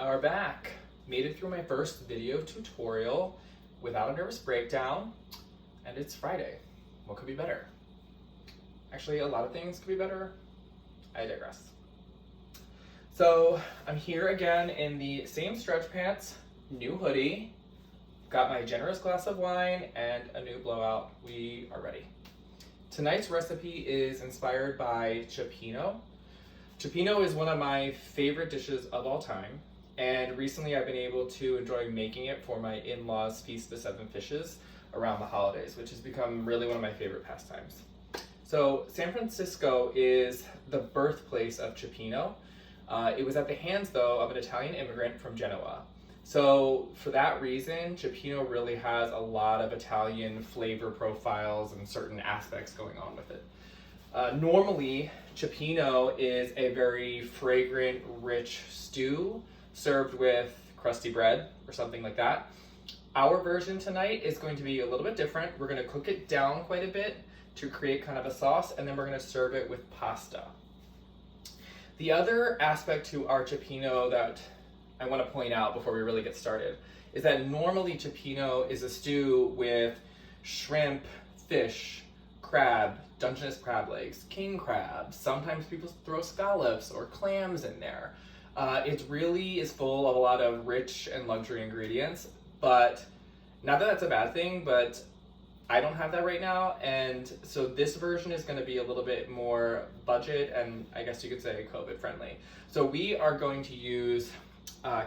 are back. Made it through my first video tutorial without a nervous breakdown, and it's Friday. What could be better? Actually, a lot of things could be better. I digress. So I'm here again in the same stretch pants, new hoodie, got my generous glass of wine, and a new blowout. We are ready. Tonight's recipe is inspired by Cioppino. Cioppino is one of my favorite dishes of all time, and recently I've been able to enjoy making it for my in-laws' Feast of the Seven Fishes around the holidays, which has become really one of my favorite pastimes. So San Francisco is the birthplace of Cioppino. It was at the hands, though, of an Italian immigrant from Genoa. So for that reason, Cioppino really has a lot of Italian flavor profiles and certain aspects going on with it. Normally, Cioppino is a very fragrant, rich stew served with crusty bread or something like that. Our version tonight is going to be a little bit different. We're going to cook it down quite a bit to create kind of a sauce, and then we're going to serve it with pasta. The other aspect to our Cioppino that I want to point out before we really get started is that normally Cioppino is a stew with shrimp, fish, crab, Dungeness crab legs, king crab. Sometimes people throw scallops or clams in there. It really is full of a lot of rich and luxury ingredients, but not that that's a bad thing, but I don't have that right now, and so this version is going to be a little bit more budget and I guess you could say COVID friendly. So we are going to use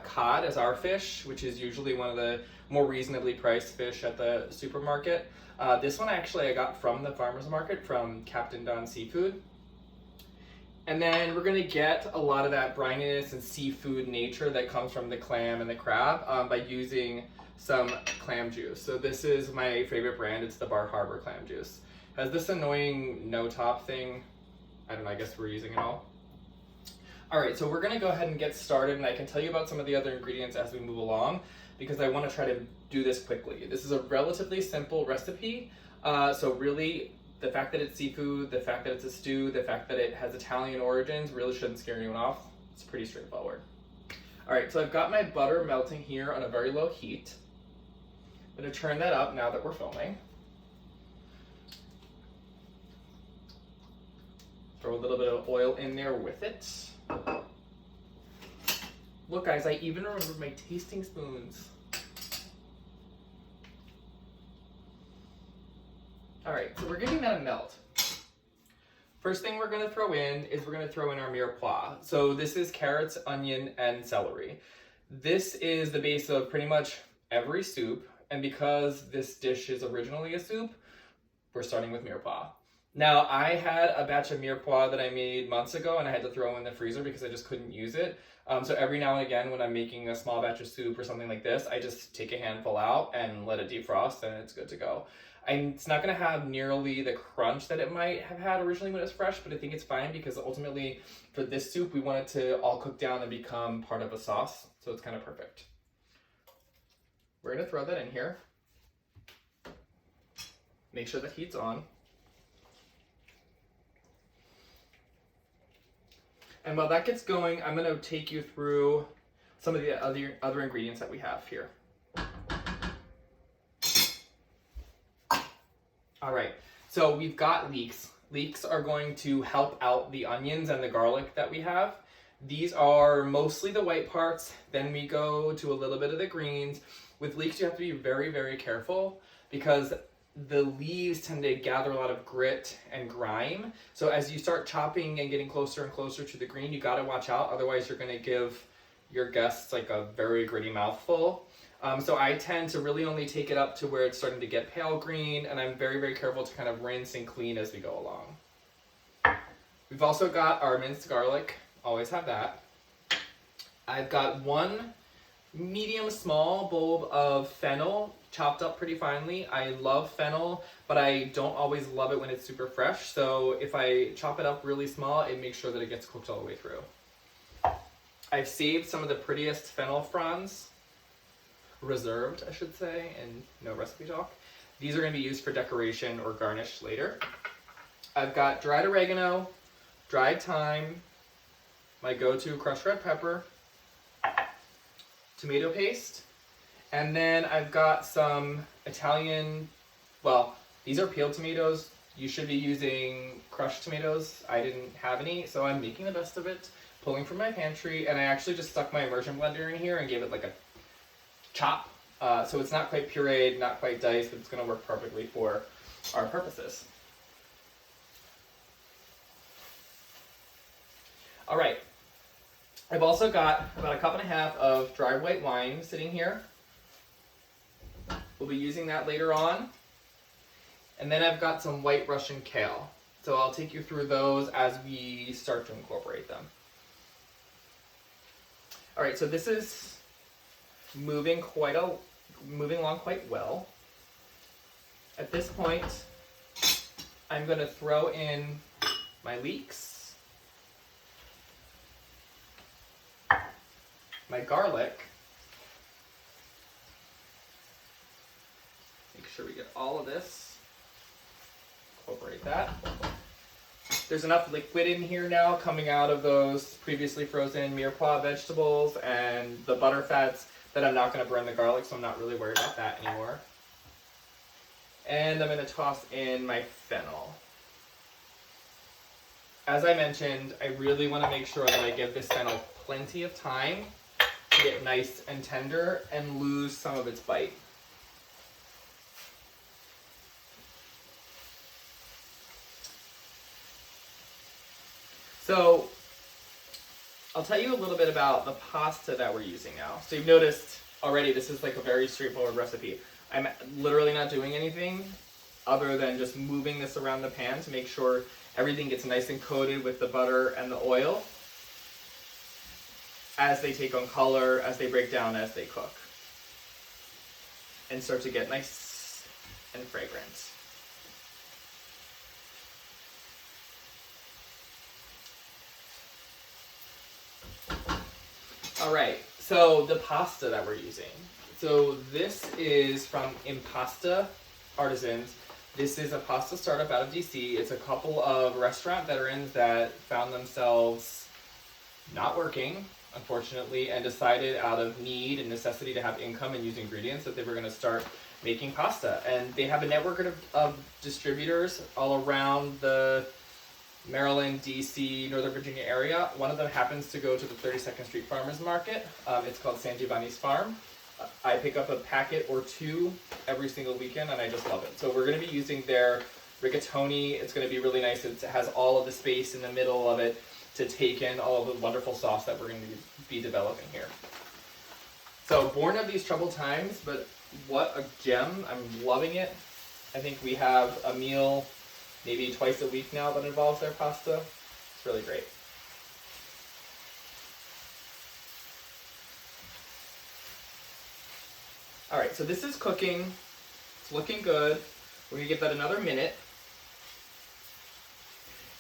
cod as our fish, which is usually one of the more reasonably priced fish at the supermarket. This one actually I got from the farmer's market from Captain Don Seafood. And then we're going to get a lot of that brininess and seafood nature that comes from the clam and the crab by using some clam juice. So this is my favorite brand. It's the Bar Harbor clam juice. Has this annoying no top thing. I don't know, I guess we're using it all. Alright, so we're going to go ahead and get started, and I can tell you about some of the other ingredients as we move along because I want to try to do this quickly. This is a relatively simple recipe, so really the fact that it's seafood, the fact that it's a stew, the fact that it has Italian origins really shouldn't scare anyone off. It's pretty straightforward. Alright, so I've got my butter melting here on a very low heat. I'm going to turn that up now that we're filming. Throw a little bit of oil in there with it. Look guys, I even remember my tasting spoons. Alright, so we're getting that a melt. First thing we're going to throw in is we're going to throw in our mirepoix. So this is carrots, onion, and celery. This is the base of pretty much every soup, and because this dish is originally a soup, we're starting with mirepoix. Now, I had a batch of mirepoix that I made months ago, and I had to throw in the freezer because I just couldn't use it. So every now and again, when I'm making a small batch of soup or something like this, I just take a handful out and let it defrost, and it's good to go. It's not going to have nearly the crunch that it might have had originally when it was fresh, but I think it's fine because ultimately for this soup, we want it to all cook down and become part of a sauce, so it's kind of perfect. We're going to throw that in here. Make sure the heat's on. And while that gets going, I'm going to take you through some of the other ingredients that we have here. All right, so we've got leeks. Leeks are going to help out the onions and the garlic that we have. These are mostly the white parts, then we go to a little bit of the greens. With leeks, you have to be very, very careful because the leaves tend to gather a lot of grit and grime. So as you start chopping and getting closer and closer to the green, you gotta watch out, otherwise you're gonna give your guests like a very gritty mouthful. So I tend to really only take it up to where it's starting to get pale green, and I'm very, very careful to kind of rinse and clean as we go along. We've also got our minced garlic, always have that. I've got one medium small bulb of fennel chopped up pretty finely. I love fennel, but I don't always love it when it's super fresh, so if I chop it up really small, it makes sure that it gets cooked all the way through. I've saved some of the prettiest fennel fronds, reserved, I should say, and no recipe talk. These are going to be used for decoration or garnish later. I've got dried oregano, dried thyme, my go-to crushed red pepper, tomato paste. And then I've got some Italian, well, these are peeled tomatoes. You should be using crushed tomatoes. I didn't have any, so I'm making the best of it, pulling from my pantry, and I actually just stuck my immersion blender in here and gave it like a chop. So it's not quite pureed, not quite diced, but it's going to work perfectly for our purposes. All right. I've also got about 1.5 cups of dry white wine sitting here. We'll be using that later on. And then I've got some white Russian kale. So I'll take you through those as we start to incorporate them. All right, so this is moving along quite well. At this point, I'm going to throw in my leeks, my garlic. Make sure we get all of this. Incorporate that. There's enough liquid in here now coming out of those previously frozen mirepoix vegetables and the butter fats that I'm not going to burn the garlic, so I'm not really worried about that anymore. And I'm going to toss in my fennel. As I mentioned, I really want to make sure that I give this fennel plenty of time to get nice and tender and lose some of its bite. So I'll tell you a little bit about the pasta that we're using now. So you've noticed already this is like a very straightforward recipe. I'm literally not doing anything other than just moving this around the pan to make sure everything gets nice and coated with the butter and the oil as they take on color, as they break down, as they cook, and start to get nice and fragrant. All right, so the pasta that we're using. So this is from Impasta Artisans. This is a pasta startup out of DC. It's a couple of restaurant veterans that found themselves not working, unfortunately, and decided out of need and necessity to have income and use ingredients that they were going to start making pasta. And they have a network of distributors all around the Maryland, DC, Northern Virginia area. One of them happens to go to the 32nd Street Farmers Market. It's called San Giovanni's Farm. I pick up a packet or two every single weekend, and I just love it. So we're going to be using their rigatoni. It's going to be really nice. It has all of the space in the middle of it to take in all of the wonderful sauce that we're going to be developing here. So born of these troubled times, but what a gem. I'm loving it. I think we have a meal maybe twice a week now that involves their pasta. It's really great. All right, so this is cooking. It's looking good. We're gonna give that another minute.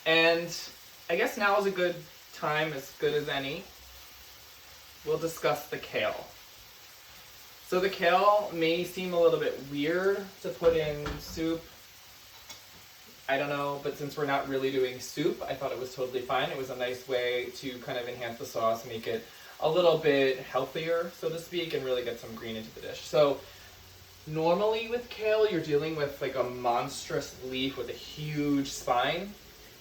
And I guess now is a good time, as good as any. We'll discuss the kale. So the kale may seem a little bit weird to put in soup. I don't know, but since we're not really doing soup, I thought it was totally fine. It was a nice way to kind of enhance the sauce, make it a little bit healthier, so to speak, and really get some green into the dish. So normally with kale, you're dealing with like a monstrous leaf with a huge spine,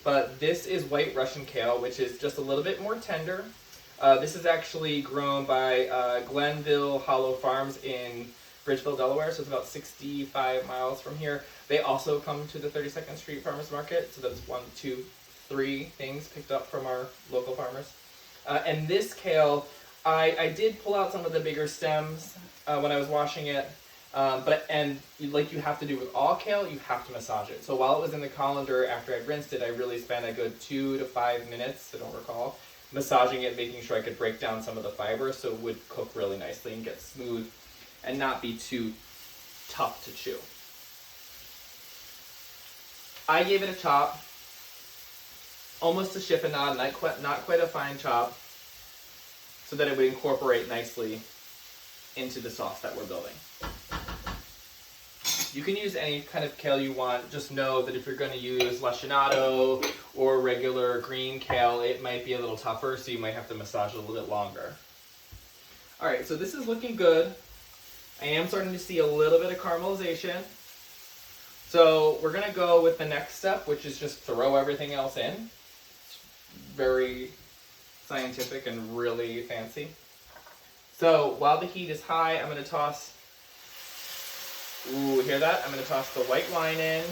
but this is white Russian kale, which is just a little bit more tender. This is actually grown by Glenville Hollow Farms in Bridgeville, Delaware, so it's about 65 miles from here. They also come to the 32nd Street Farmers Market, so that's 1, 2, 3 things picked up from our local farmers. And this kale, I did pull out some of the bigger stems when I was washing it, and like you have to do with all kale, you have to massage it. So while it was in the colander, after I rinsed it, I really spent a good 2 to 5 minutes, I don't recall, massaging it, making sure I could break down some of the fiber so it would cook really nicely and get smooth and not be too tough to chew. I gave it a chop, almost a chiffonade, not quite a fine chop, so that it would incorporate nicely into the sauce that we're building. You can use any kind of kale you want. Just know that if you're going to use lacinato or regular green kale, it might be a little tougher, so you might have to massage it a little bit longer. All right, so this is looking good. I am starting to see a little bit of caramelization. So we're gonna go with the next step, which is just throw everything else in. It's very scientific and really fancy. So while the heat is high, I'm gonna toss, ooh, hear that? I'm gonna toss the white wine in.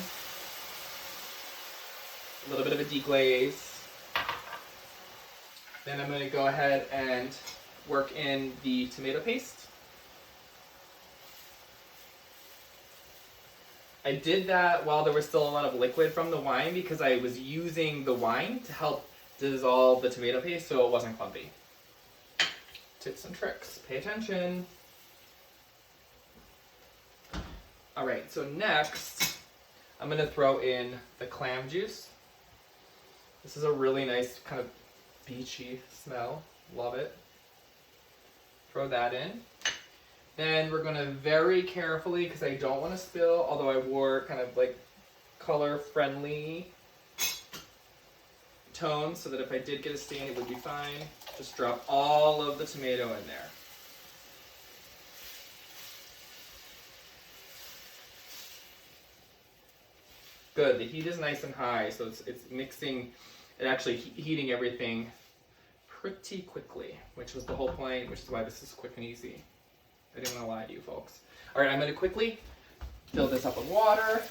A little bit of a deglaze. Then I'm gonna go ahead and work in the tomato paste. I did that while there was still a lot of liquid from the wine because I was using the wine to help dissolve the tomato paste so it wasn't clumpy. Tips and tricks, pay attention. All right, so next I'm gonna throw in the clam juice. This is a really nice kind of beachy smell, love it. Throw that in. Then we're gonna very carefully, because I don't want to spill, although I wore kind of like color-friendly tones so that if I did get a stain, it would be fine. Just drop all of the tomato in there. Good, the heat is nice and high, so it's mixing, and actually heating everything pretty quickly, which was the whole point, which is why this is quick and easy. I didn't want to lie to you folks. All right, I'm going to quickly fill this up with water.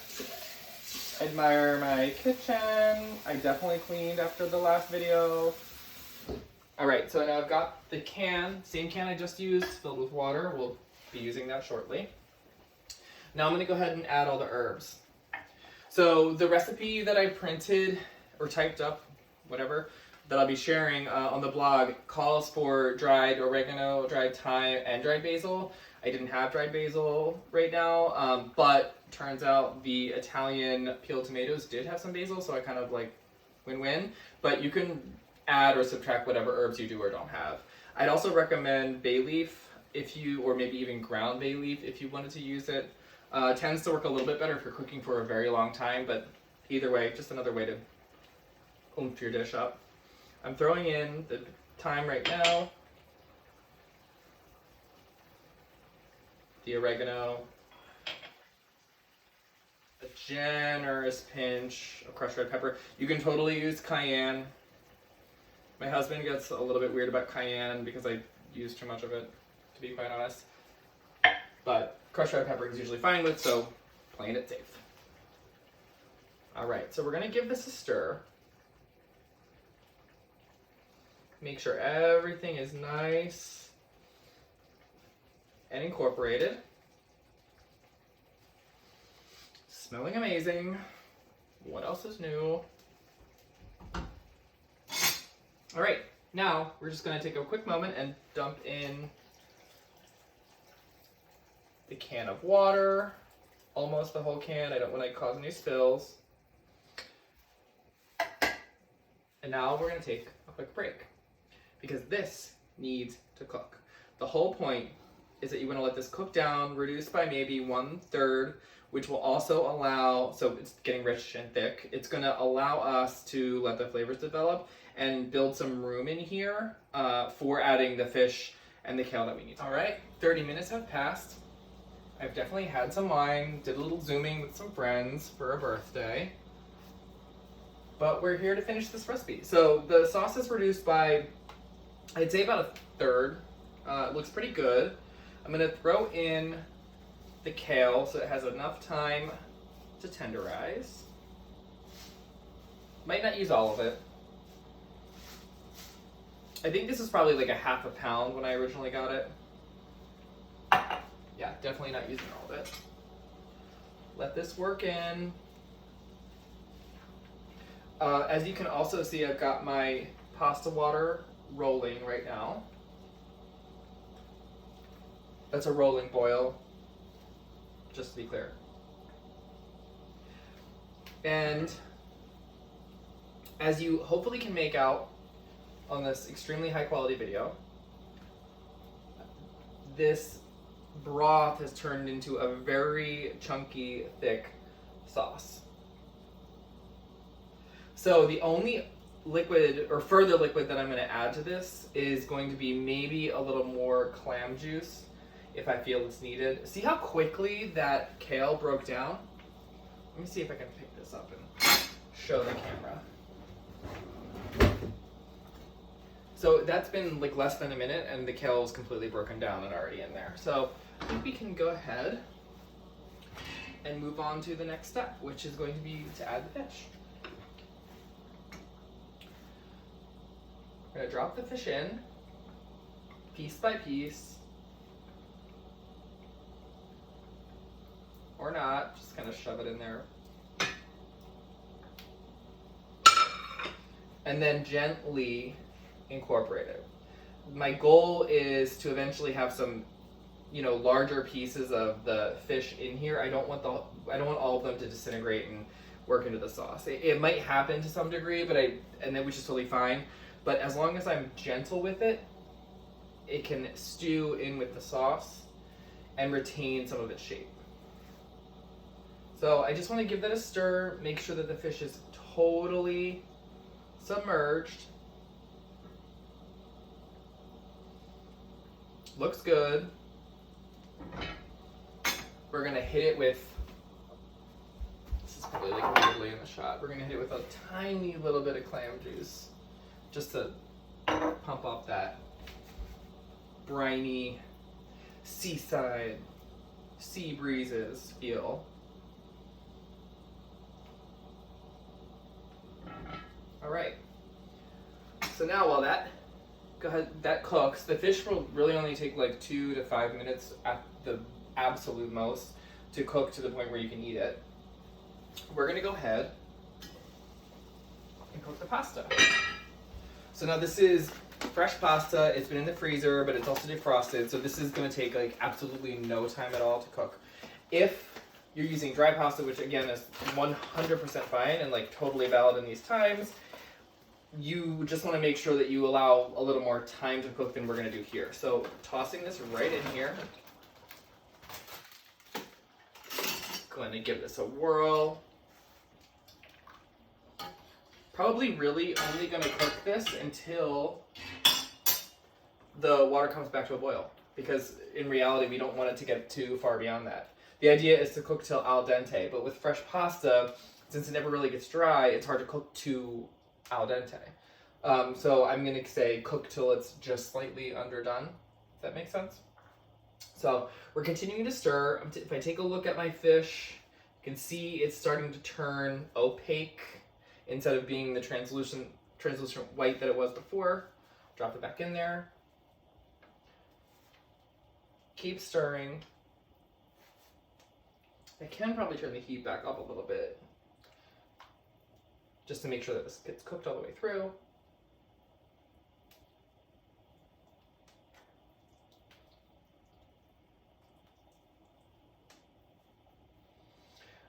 Admire my kitchen. I definitely cleaned after the last video. All right, so now I've got the can, same can I just used, filled with water. We'll be using that shortly. Now I'm going to go ahead and add all the herbs. So the recipe that I printed or typed up, whatever, that I'll be sharing on the blog calls for dried oregano, dried thyme, and dried basil. I didn't have dried basil right now, but turns out the Italian peeled tomatoes did have some basil, so I kind of like win-win. But you can add or subtract whatever herbs you do or don't have. I'd also recommend bay leaf if you, or maybe even ground bay leaf if you wanted to use it. Tends to work a little bit better if you're cooking for a very long time, but either way, just another way to oomph your dish up. I'm throwing in the thyme right now, the oregano, a generous pinch of crushed red pepper. You can totally use cayenne. My husband gets a little bit weird about cayenne because I use too much of it, to be quite honest. But crushed red pepper is usually fine with, so playing it safe. All right, so we're gonna give this a stir. Make sure everything is nice and incorporated. Smelling amazing. What else is new? All right, now we're just gonna take a quick moment and dump in the can of water, almost the whole can. I don't want to cause any spills. And now we're gonna take a quick break, because this needs to cook. The whole point is that you want to let this cook down, reduce by maybe 1/3, which will also allow, so it's getting rich and thick, it's going to allow us to let the flavors develop and build some room in here for adding the fish and the kale that we need. All right, 30 minutes have passed. I've definitely had some wine, did a little zooming with some friends for a birthday. But we're here to finish this recipe. So the sauce is reduced by, I'd say about 1/3. It looks pretty good. I'm gonna throw in the kale so it has enough time to tenderize. Might not use all of it. I think this is probably like a 1/2 pound when I originally got it. Yeah, definitely not using all of it. Let this work in. As you can also see, I've got my pasta water rolling right now. That's a rolling boil, just to be clear. And as you hopefully can make out on this extremely high quality video, this broth has turned into a very chunky, thick sauce. So the only liquid or further liquid that I'm going to add to this is going to be maybe a little more clam juice if I feel it's needed. See how quickly that kale broke down? Let me see if I can pick this up and show the camera. So that's been like less than a minute and the kale is completely broken down and already in there. So I think we can go ahead and move on to the next step, which is going to be to add the fish. We're gonna drop the fish in, piece by piece, or not, just kind of shove it in there. And then gently incorporate it. My goal is to eventually have some, larger pieces of the fish in here. I don't want all of them to disintegrate and work into the sauce. It might happen to some degree, which is totally fine. But as long as I'm gentle with it, it can stew in with the sauce and retain some of its shape. So I just want to give that a stir, make sure that the fish is totally submerged. Looks good. We're gonna hit it with, this is probably like weirdly in the shot, we're gonna hit it with a tiny little bit of clam juice just to pump up that briny seaside, sea breezes feel. All right, so now while that cooks, the fish will really only take like 2 to 5 minutes at the absolute most to cook to the point where you can eat it. We're gonna go ahead and cook the pasta. So now this is fresh pasta. It's been in the freezer, but it's also defrosted. So this is gonna take like absolutely no time at all to cook. If you're using dry pasta, which again is 100% fine and like totally valid in these times, you just want to make sure that you allow a little more time to cook than we're going to do here. So tossing this right in here. Going to give this a whirl. Probably really only going to cook this until the water comes back to a boil, because in reality we don't want it to get too far beyond that. The idea is to cook till al dente, but with fresh pasta, since it never really gets dry, it's hard to cook too al dente. So I'm going to say cook till it's just slightly underdone. Does that make sense? So we're continuing to stir. If I take a look at my fish, you can see it's starting to turn opaque instead of being the translucent white that it was before. Drop it back in there. Keep stirring. I can probably turn the heat back up a little bit just to make sure that this gets cooked all the way through.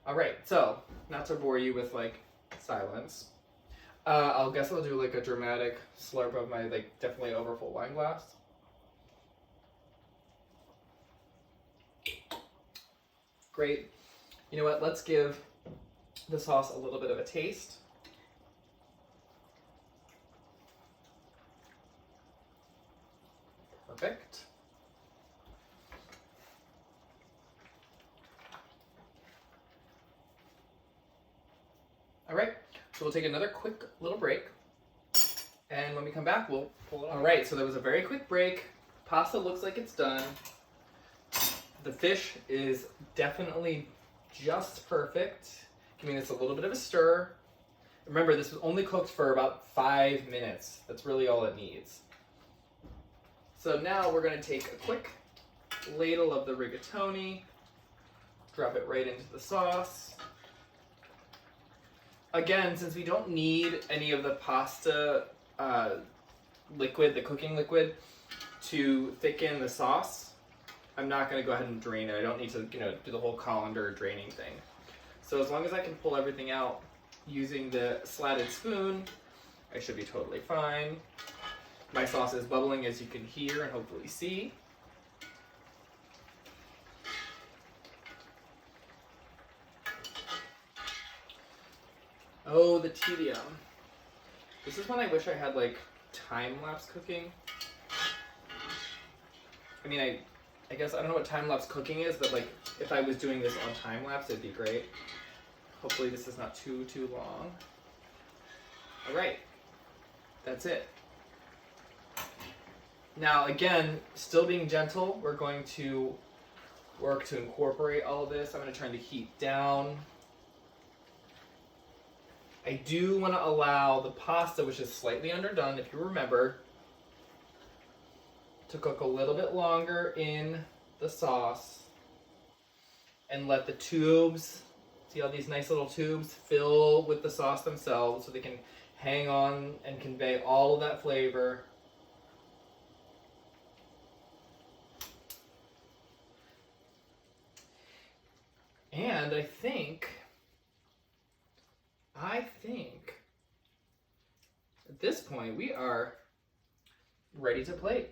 All right, so not to bore you with like silence, I'll do like a dramatic slurp of my like definitely overfull wine glass. Great. You know what? Let's give the sauce a little bit of a taste. Perfect. All right, so we'll take another quick little break, and when we come back, we'll pull it on. All right, so there was a very quick break. Pasta looks like it's done. The fish is definitely just perfect. Giving this a little bit of a stir. Remember, this was only cooked for about 5 minutes. That's really all it needs. So now we're going to take a quick ladle of the rigatoni, drop it right into the sauce. Again, since we don't need any of the pasta liquid, the cooking liquid, to thicken the sauce, I'm not going to go ahead and drain it. I don't need to, do the whole colander draining thing. So as long as I can pull everything out using the slatted spoon, I should be totally fine. My sauce is bubbling, as you can hear and hopefully see. Oh, the tedium. This is when I wish I had like time-lapse cooking. I mean, I guess I don't know what time-lapse cooking is, but like if I was doing this on time-lapse, it'd be great. Hopefully this is not too long. All right, that's it. Now again, still being gentle, we're going to work to incorporate all of this. I'm going to turn the heat down. I do want to allow the pasta, which is slightly underdone, if you remember, to cook a little bit longer in the sauce and let the tubes, see all these nice little tubes, fill with the sauce themselves so they can hang on and convey all of that flavor. And I think at this point we are ready to plate.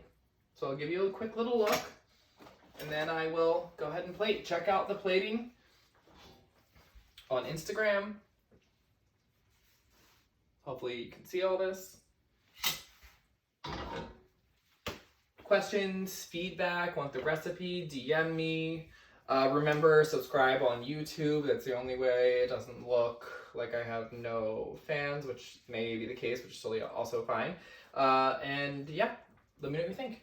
So I'll give you a quick little look and then I will go ahead and plate. Check out the plating on Instagram. Hopefully you can see all this. Questions, feedback, want the recipe, DM me. Remember, subscribe on YouTube. That's the only way. It doesn't look like I have no fans, which may be the case, which is totally also fine. And yeah, let me know what you think.